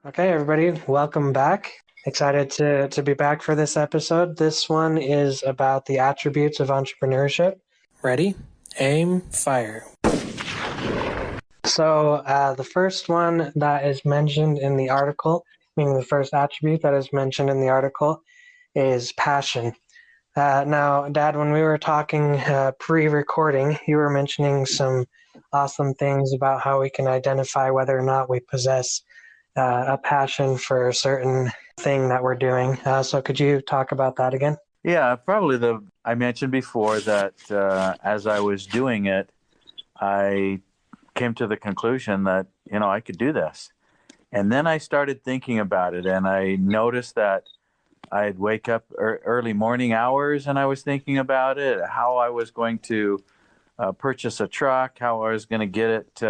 Okay, everybody, welcome back. Excited to be back for this episode. This one is about the attributes of entrepreneurship. Ready? Aim, fire. So, the first one that is mentioned in the article, meaning the first attribute that is mentioned in the article, is passion. Now, Dad, when we were talking pre-recording, you were mentioning some awesome things about how we can identify whether or not we possess a passion for a certain thing that we're doing. So could you talk about that again? Yeah, probably I mentioned before that as I was doing it, I came to the conclusion that, I could do this. And then I started thinking about it, and I noticed that I'd wake up early morning hours and I was thinking about it, how I was going to purchase a truck, how I was going to get it.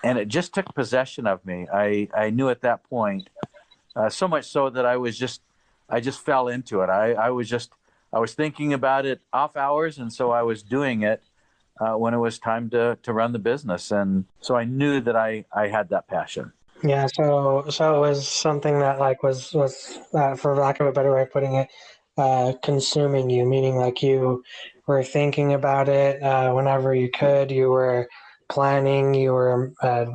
And it just took possession of me. I knew at that point, so much so that I just fell into it. I was thinking about it off hours, and so I was doing it when it was time to run the business. And so I knew that I had that passion. Yeah, so it was something that like was for lack of a better way of putting it, consuming you, meaning like you were thinking about it whenever you could, you were planning, you were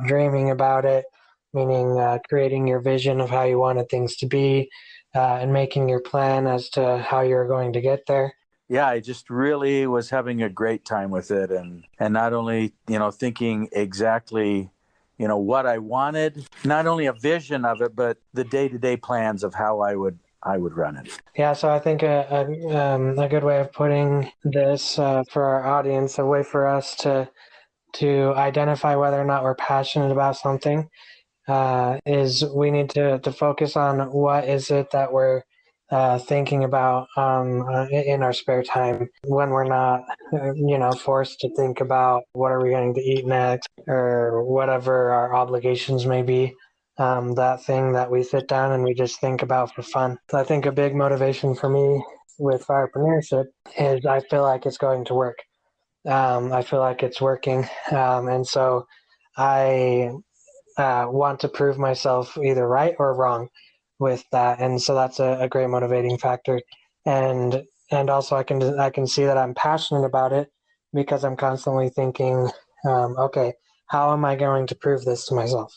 dreaming about it, meaning creating your vision of how you wanted things to be, and making your plan as to how you're going to get there. Yeah, I just really was having a great time with it, and not only thinking exactly what I wanted, not only a vision of it, but the day-to-day plans of how I would run it. Yeah, so I think a good way of putting this for our audience, a way for us to identify whether or not we're passionate about something, is we need to focus on what is it that we're thinking about in our spare time when we're not, forced to think about what are we going to eat next or whatever our obligations may be. That thing that we sit down and we just think about for fun. So I think a big motivation for me with firepreneurship is I feel like it's going to work. I feel like it's working. And so I want to prove myself either right or wrong with that, and so that's a great motivating factor. And also I can see that I'm passionate about it because I'm constantly thinking, okay, how am I going to prove this to myself?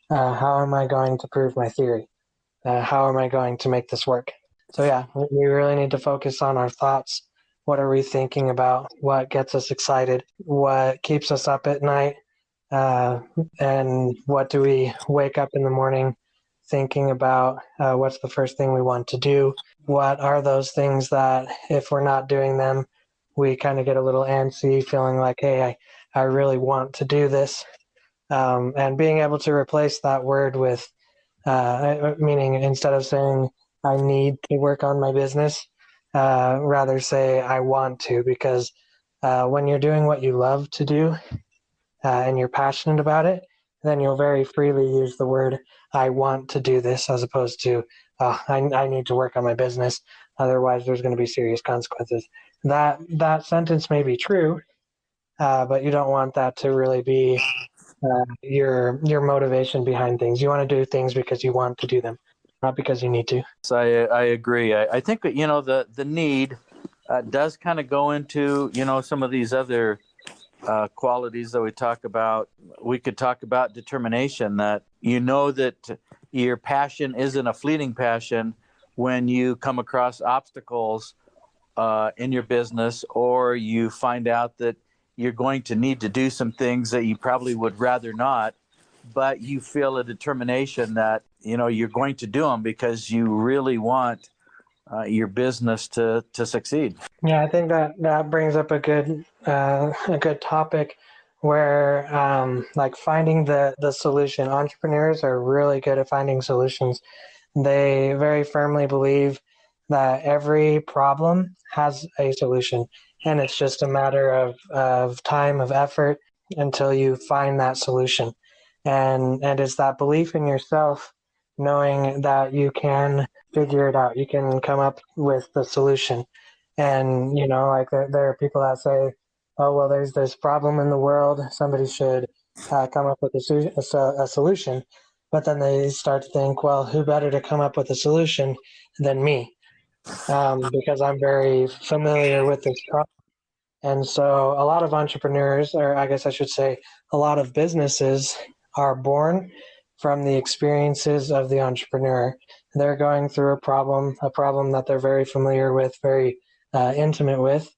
How am I going to prove my theory? How am I going to make this work? So yeah, we really need to focus on our thoughts. What are we thinking about? What gets us excited? What keeps us up at night? Uh, and what do we wake up in the morning thinking about? What's the first thing we want to do? What are those things that if we're not doing them, we kind of get a little antsy, feeling like, hey, I really want to do this. And being able to replace that word with, meaning instead of saying, I need to work on my business, rather say, I want to, because when you're doing what you love to do, and you're passionate about it, then you'll very freely use the word I want to do this as opposed to I need to work on my business. Otherwise, there's going to be serious consequences. That sentence may be true, but you don't want that to really be your motivation behind things. You want to do things because you want to do them, not because you need to. So I agree. I think that the need does kind of go into some of these other qualities that we talk about. We could talk about determination, that that your passion isn't a fleeting passion when you come across obstacles in your business, or you find out that you're going to need to do some things that you probably would rather not, but you feel a determination that you're going to do them because you really want your business to succeed. Yeah, I think that brings up a good topic where like finding the solution. Entrepreneurs are really good at finding solutions. They very firmly believe that every problem has a solution, and it's just a matter of time, of effort until you find that solution. And it's that belief in yourself, knowing that you can figure it out. You can come up with the solution. And, like there are people that say, oh, well, there's this problem in the world. Somebody should come up with a solution. but then they start to think, well, who better to come up with a solution than me? Because I'm very familiar with this problem. And so a lot of entrepreneurs, or I guess I should say, a lot of businesses are born from the experiences of the entrepreneur. They're going through a problem that they're very familiar with, very intimate with.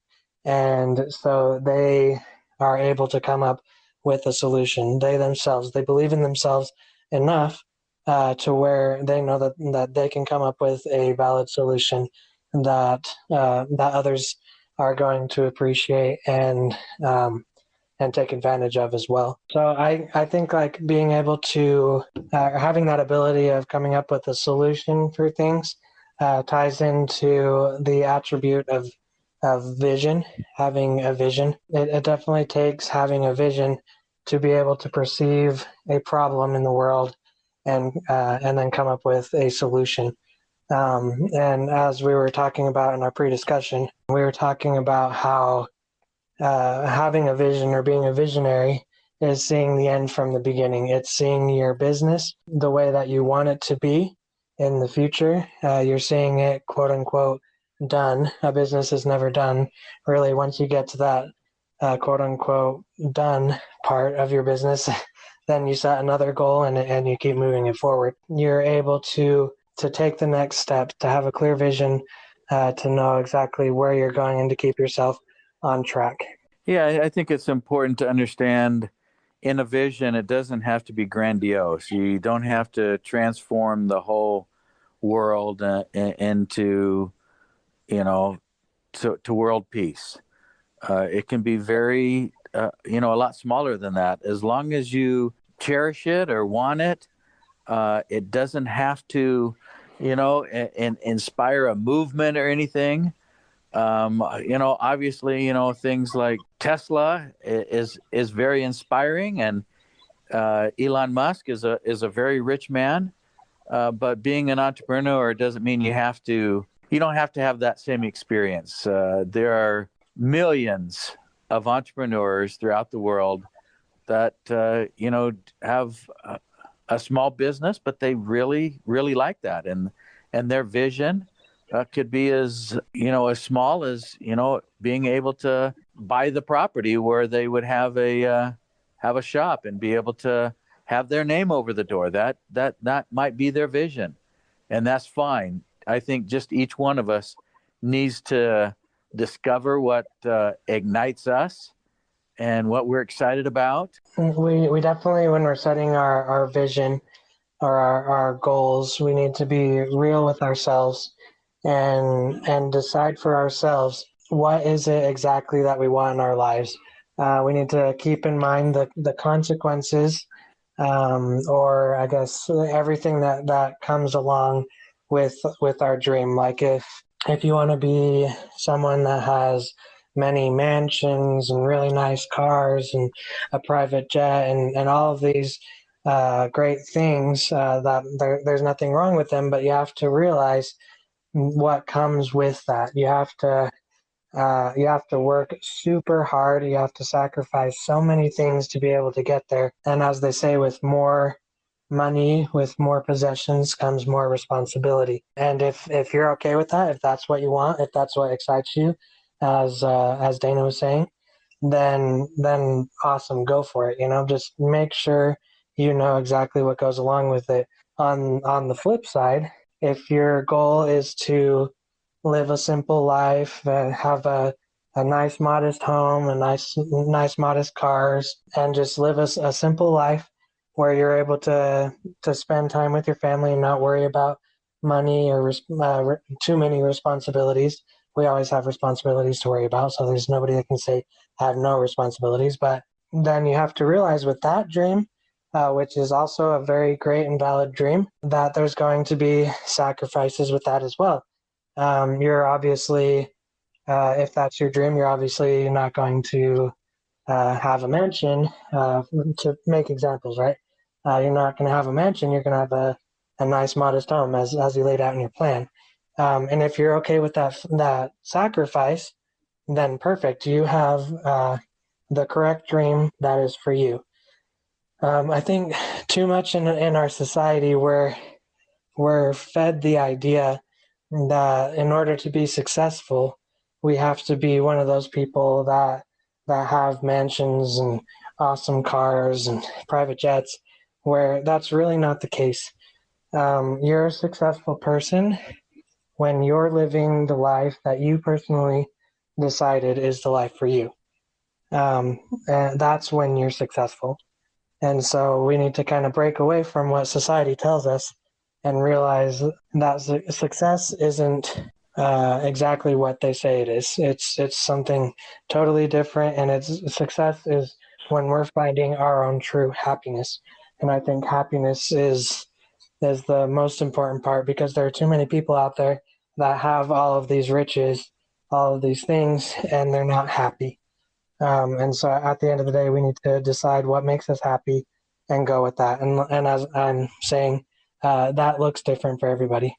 And so they are able to come up with a solution. They believe in themselves enough to where they know that they can come up with a valid solution that others are going to appreciate and take advantage of as well. So I think like being able to having that ability of coming up with a solution for things ties into the attribute of vision, having a vision. It definitely takes having a vision to be able to perceive a problem in the world and then come up with a solution. And as we were talking about in our pre-discussion, we were talking about how having a vision or being a visionary is seeing the end from the beginning. It's seeing your business the way that you want it to be in the future. You're seeing it, quote unquote, done. A business is never done. Really, once you get to that quote unquote done part of your business, then you set another goal and you keep moving it forward. You're able to take the next step, to have a clear vision, to know exactly where you're going and to keep yourself on track. Yeah, I think it's important to understand in a vision, it doesn't have to be grandiose. You don't have to transform the whole world into, to world peace. It can be very, a lot smaller than that. As long as you cherish it or want it, it doesn't have to, inspire a movement or anything. Obviously, things like Tesla is very inspiring, and Elon Musk is a very rich man. But being an entrepreneur doesn't mean you don't have to have that same experience. There are millions of entrepreneurs throughout the world that have a small business, but they really, really like that, and their vision could be as small as being able to buy the property where they would have a shop and be able to have their name over the door. That might be their vision, and that's fine. I think just each one of us needs to discover what ignites us and what we're excited about. We definitely, when we're setting our vision or our goals, we need to be real with ourselves and decide for ourselves what is it exactly that we want in our lives. We need to keep in mind the consequences, or I guess everything that comes along with our dream. Like if you want to be someone that has many mansions and really nice cars and a private jet and all of these great things, that there's nothing wrong with them, but you have to realize what comes with that. You have to work super hard. You have to sacrifice so many things to be able to get there. And as they say, with more money, with more possessions comes more responsibility. And if you're okay with that, if that's what you want, if that's what excites you, as Dana was saying, then awesome, go for it. Just make sure you know exactly what goes along with it. On the flip side, if your goal is to live a simple life, have a nice modest home, nice modest cars, and just live a simple life where you're able to spend time with your family and not worry about money or too many responsibilities. We always have responsibilities to worry about, so there's nobody that can say I have no responsibilities. But then you have to realize with that dream, which is also a very great and valid dream, that there's going to be sacrifices with that as well. You're obviously, if that's your dream, you're obviously not going to have a mansion, to make examples, right? You're not going to have a mansion, you're going to have a nice modest home as you laid out in your plan. And if you're okay with that sacrifice, then perfect. You have the correct dream that is for you. I think too much in our society we're fed the idea that in order to be successful, we have to be one of those people that have mansions and awesome cars and private jets, where that's really not the case. You're a successful person when you're living the life that you personally decided is the life for you. And that's when you're successful. And so we need to kind of break away from what society tells us and realize that success isn't exactly what they say it is. It's something totally different, and it's success is when we're finding our own true happiness. And I think happiness is the most important part, because there are too many people out there that have all of these riches, all of these things, and they're not happy. And so at the end of the day, we need to decide what makes us happy and go with that. And as I'm saying, that looks different for everybody.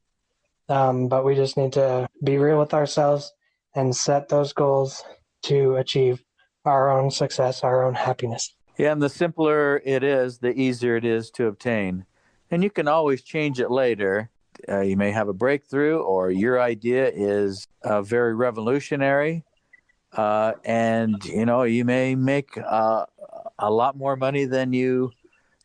But we just need to be real with ourselves and set those goals to achieve our own success, our own happiness. Yeah, and the simpler it is, the easier it is to obtain. And you can always change it later. You may have a breakthrough, or your idea is very revolutionary, and you may make a lot more money than you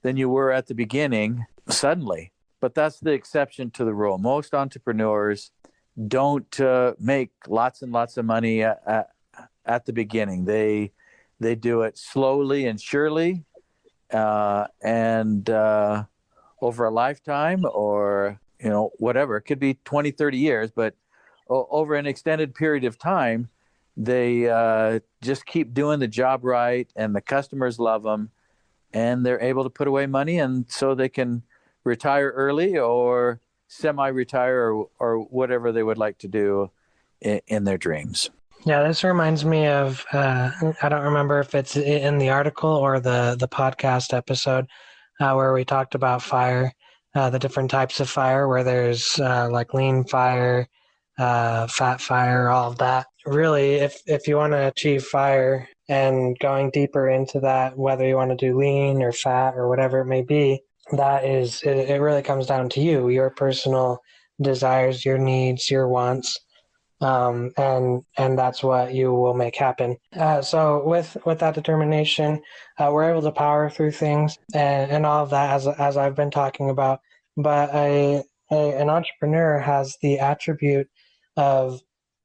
were at the beginning suddenly. But that's the exception to the rule. Most entrepreneurs don't make lots and lots of money at the beginning. They do it slowly and surely, and over a lifetime, or whatever. It could be 20, 30 years, but over an extended period of time, they just keep doing the job right, and the customers love them, and they're able to put away money, and so they can retire early or semi-retire, or whatever they would like to do in their dreams. Yeah, this reminds me of I don't remember if it's in the article or the podcast episode where we talked about fire, the different types of fire, where there's like lean fire, fat fire, all of that. Really, if you want to achieve fire and going deeper into that, whether you want to do lean or fat or whatever it may be, that is, it really comes down to you, your personal desires, your needs, your wants. And that's what you will make happen. So with that determination, we're able to power through things and all of that, as I've been talking about. But an entrepreneur has the attribute of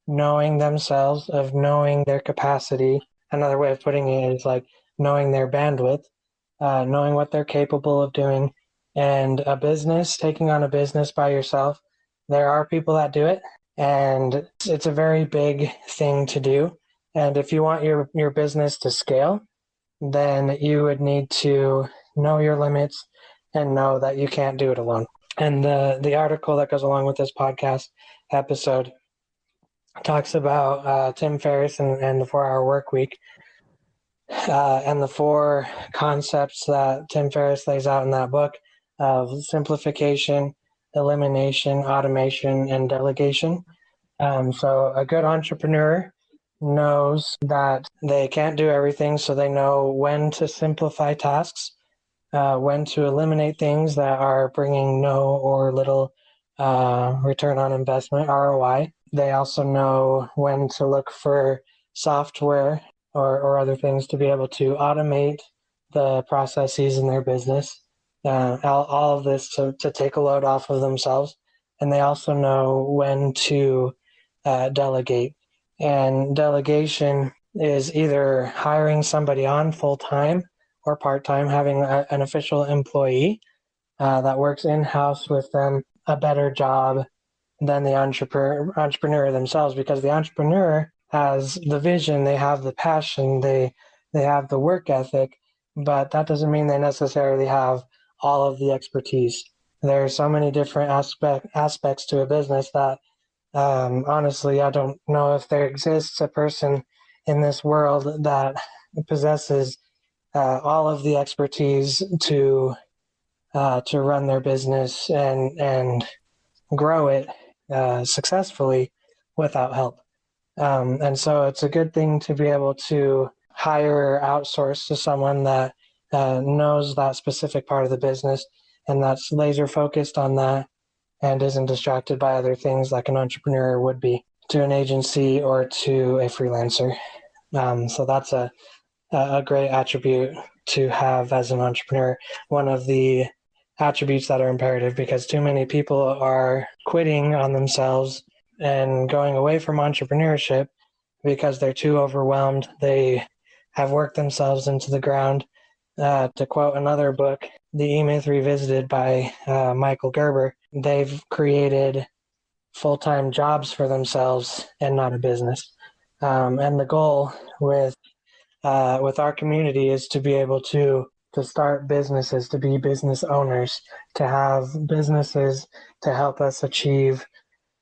knowing themselves, of knowing their capacity. Another way of putting it is like knowing their bandwidth, knowing what they're capable of doing. And taking on a business by yourself, there are people that do it, and it's a very big thing to do. And if you want your business to scale, then you would need to know your limits and know that you can't do it alone. And the article that goes along with this podcast episode talks about Tim Ferriss and the 4-Hour Work Week, and the 4 concepts that Tim Ferriss lays out in that book of simplification, elimination, automation, and delegation. So a good entrepreneur knows that they can't do everything, so they know when to simplify tasks, when to eliminate things that are bringing no or little return on investment, ROI. They also know when to look for software or other things to be able to automate the processes in their business. All of this to take a load off of themselves. And they also know when to delegate. And delegation is either hiring somebody on full-time or part-time, having an official employee that works in-house with them, a better job than the entrepreneur themselves, because the entrepreneur has the vision, they have the passion, they have the work ethic, but that doesn't mean they necessarily have all of the expertise. There are so many different aspects to a business that honestly, I don't know if there exists a person in this world that possesses all of the expertise to run their business and grow it successfully without help. And so it's a good thing to be able to hire or outsource to someone that knows that specific part of the business and that's laser focused on that and isn't distracted by other things like an entrepreneur would be to an agency or to a freelancer. So that's a great attribute to have as an entrepreneur. One of the attributes that are imperative because too many people are quitting on themselves and going away from entrepreneurship because they're too overwhelmed. They have worked themselves into the ground. To quote another book, The E-Myth Revisited by Michael Gerber, they've created full-time jobs for themselves and not a business. And the goal with our community is to be able to start businesses, to be business owners, to have businesses to help us achieve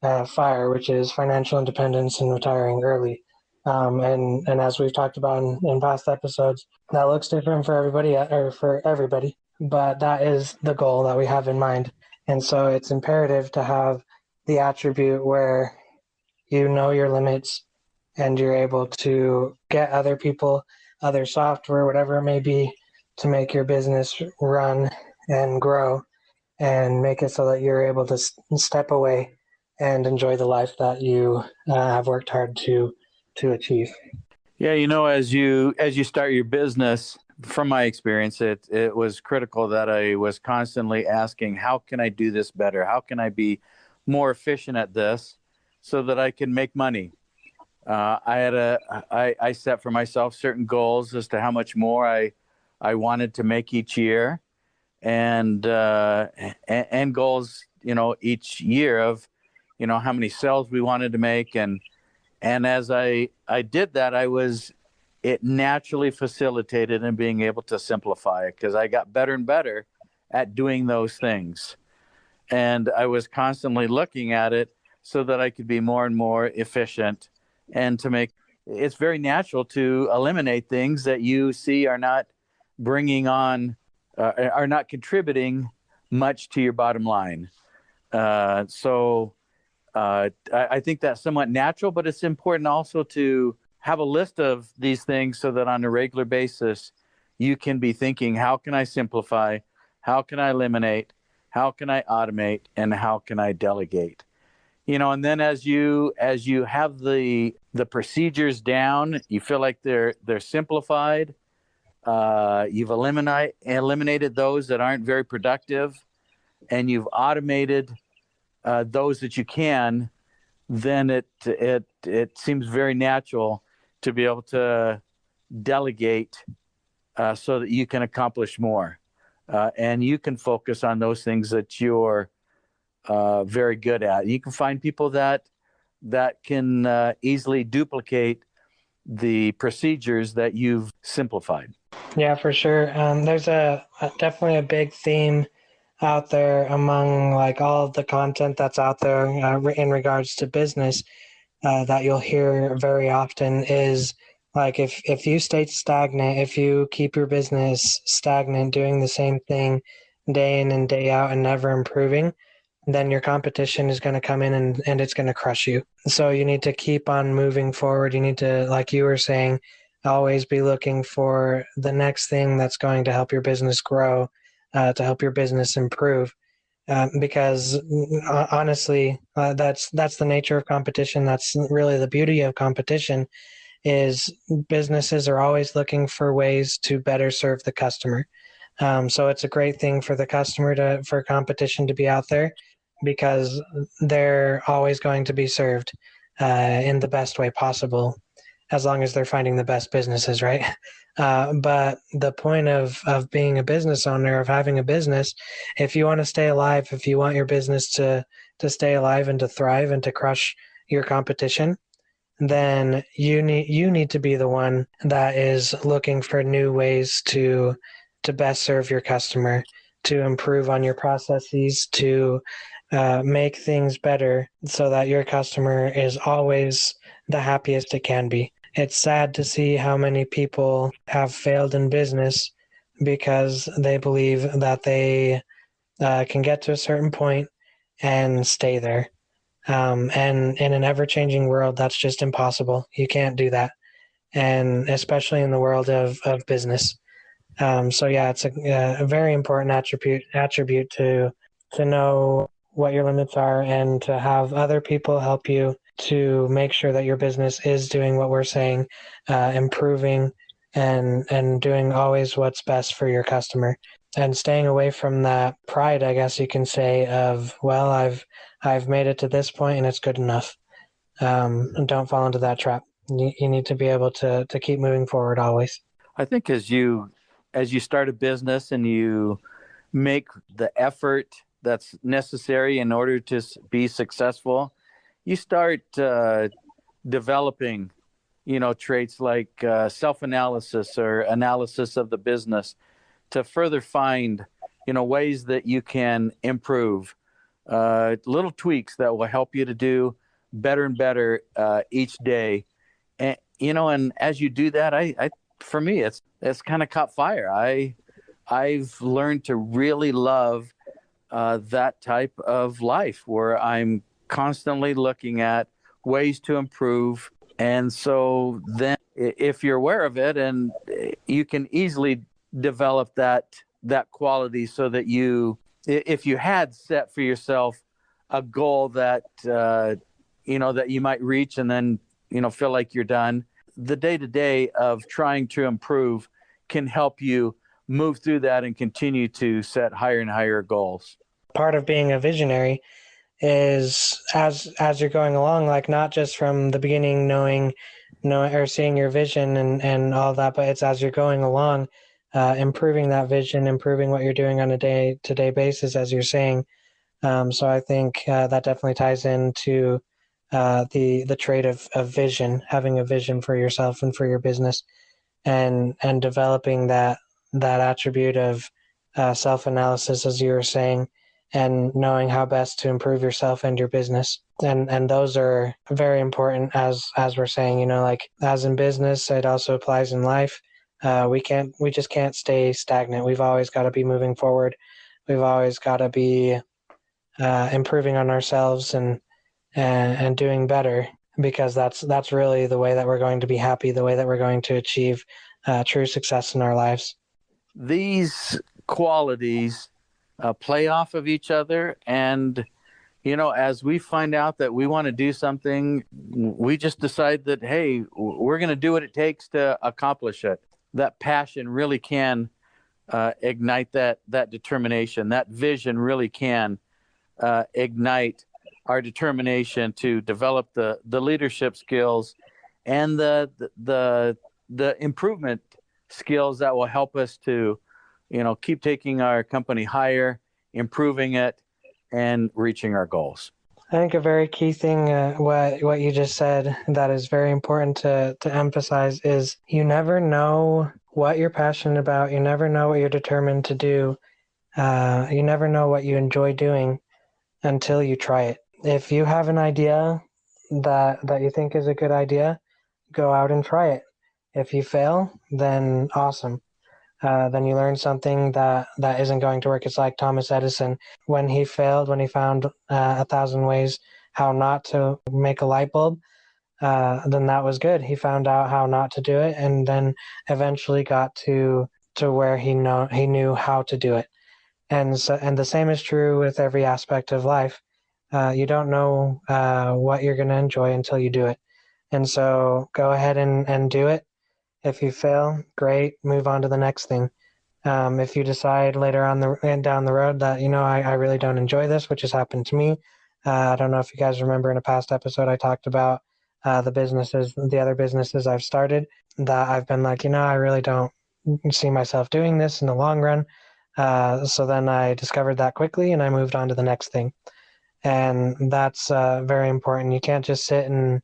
FIRE, which is financial independence and retiring early. And as we've talked about in past episodes, that looks different for everybody, but that is the goal that we have in mind. And so it's imperative to have the attribute where you know your limits and you're able to get other people, other software, whatever it may be, to make your business run and grow and make it so that you're able to step away and enjoy the life that you have worked hard to achieve. Yeah, as you start your business, from my experience, it was critical that I was constantly asking, how can I do this better? How can I be more efficient at this so that I can make money? I set for myself certain goals as to how much more I wanted to make each year, and goals, each year of, how many sales we wanted to make, and as I did that, it naturally facilitated in being able to simplify it because I got better and better at doing those things, and I was constantly looking at it so that I could be more and more efficient. And it's very natural to eliminate things that you see are not bringing on, are not contributing much to your bottom line. So I think that's somewhat natural, but it's important also to have a list of these things so that on a regular basis, you can be thinking, how can I simplify? How can I eliminate? How can I automate? And how can I delegate? And then as you have the procedures down, you feel like they're simplified. You've eliminated those that aren't very productive, and you've automated those that you can. Then it seems very natural to be able to delegate so that you can accomplish more, and you can focus on those things that you're very good at. You can find people that can easily duplicate the procedures that you've simplified. Yeah, for sure. There's definitely a big theme out there among like all of the content that's out there in regards to business that you'll hear very often is like if you stay stagnant, if you keep your business stagnant, doing the same thing day in and day out and never improving, then your competition is going to come in and it's going to crush you. So you need to keep on moving forward. You need to, like you were saying, always be looking for the next thing that's going to help your business grow, to help your business improve. Because honestly, that's the nature of competition. That's really the beauty of competition is businesses are always looking for ways to better serve the customer. So it's a great thing for the customer for competition to be out there because they're always going to be served in the best way possible as long as they're finding the best businesses, right? But the point of being a business owner, of having a business, if you want to stay alive, if you want your business to stay alive and to thrive and to crush your competition, then you need to be the one that is looking for new ways to best serve your customer, to improve on your processes, to make things better so that your customer is always the happiest it can be. It's sad to see how many people have failed in business because they believe that they can get to a certain point and stay there. And in an ever-changing world, that's just impossible. You can't do that. And especially in the world of business. So yeah, it's a very important attribute to know what your limits are and to have other people help you to make sure that your business is doing what we're saying, improving and doing always what's best for your customer, and staying away from that pride, I guess you can say, of, well, I've made it to this point and it's good enough. And don't fall into that trap. You need to be able to keep moving forward always. I think as you start a business and you make the effort that's necessary in order to be successful, you start developing, traits like self-analysis or analysis of the business to further find, ways that you can improve, little tweaks that will help you to do better and better each day. And as you do that, I for me, it's kind of caught fire. I've learned to really love that type of life where I'm constantly looking at ways to improve. And so then if you're aware of it, and you can easily develop that quality, so that if you had set for yourself a goal that that you might reach and then feel like you're done, the day-to-day of trying to improve can help you move through that and continue to set higher and higher goals. Part of being a visionary is as you're going along, like not just from the beginning knowing or seeing your vision and all that, but it's as you're going along, improving that vision, improving what you're doing on a day-to-day basis, as you're saying. So I think that definitely ties into the trait of vision, having a vision for yourself and for your business, and developing that attribute of self-analysis, as you were saying, and knowing how best to improve yourself and your business. And those are very important, as we're saying, like as in business, it also applies in life. We just can't stay stagnant. We've always got to be moving forward. We've always got to be improving on ourselves and doing better, because that's really the way that we're going to be happy, the way that we're going to achieve true success in our lives. These qualities play off of each other, and as we find out that we want to do something, we just decide that, hey, we're going to do what it takes to accomplish it. That passion really can ignite that determination. That vision really can ignite our determination to develop the leadership skills and the improvement skills that will help us to keep taking our company higher, improving it, and reaching our goals. I think a very key thing, what you just said, that is very important to emphasize, is you never know what you're passionate about. You never know what you're determined to do. You never know what you enjoy doing until you try it. If you have an idea that you think is a good idea, go out and try it. If you fail, then awesome. Then you learn something that isn't going to work. It's like Thomas Edison. When he failed, when he found 1,000 ways how not to make a light bulb, then that was good. He found out how not to do it, and then eventually got to where he knew how to do it. And the same is true with every aspect of life. You don't know what you're going to enjoy until you do it. And so go ahead and do it. If you fail, great, move on to the next thing. If you decide later on down the road that, I really don't enjoy this, which has happened to me. I don't know if you guys remember in a past episode I talked about the other businesses I've started, that I've been like, I really don't see myself doing this in the long run. So then I discovered that quickly and I moved on to the next thing. And that's very important. You can't just sit and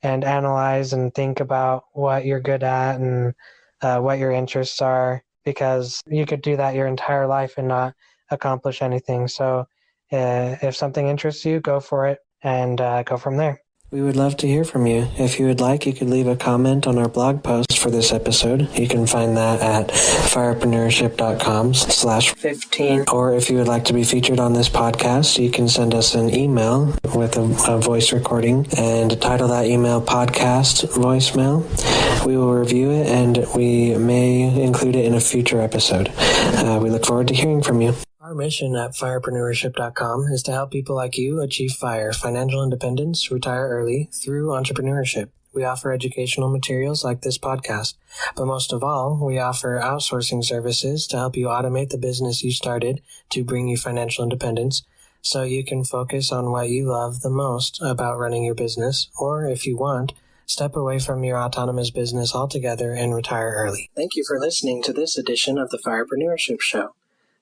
analyze and think about what you're good at and what your interests are, because you could do that your entire life and not accomplish anything. So if something interests you, go for it and go from there. We would love to hear from you. If you would like, you could leave a comment on our blog post for this episode. You can find that at firepreneurship.com/15. Or if you would like to be featured on this podcast, you can send us an email with a voice recording and title that email Podcast Voicemail. We will review it and we may include it in a future episode. We look forward to hearing from you. Our mission at firepreneurship.com is to help people like you achieve FIRE, financial independence, retire early, through entrepreneurship. We offer educational materials like this podcast, but most of all, we offer outsourcing services to help you automate the business you started to bring you financial independence, so you can focus on what you love the most about running your business, or if you want, step away from your autonomous business altogether and retire early. Thank you for listening to this edition of the Firepreneurship Show.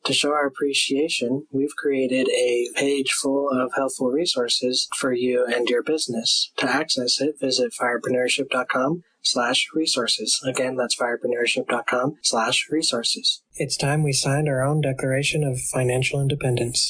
To show our appreciation, we've created a page full of helpful resources for you and your business. To access it, visit firepreneurship.com/resources. Again, that's firepreneurship.com/resources. It's time we signed our own Declaration of Financial Independence.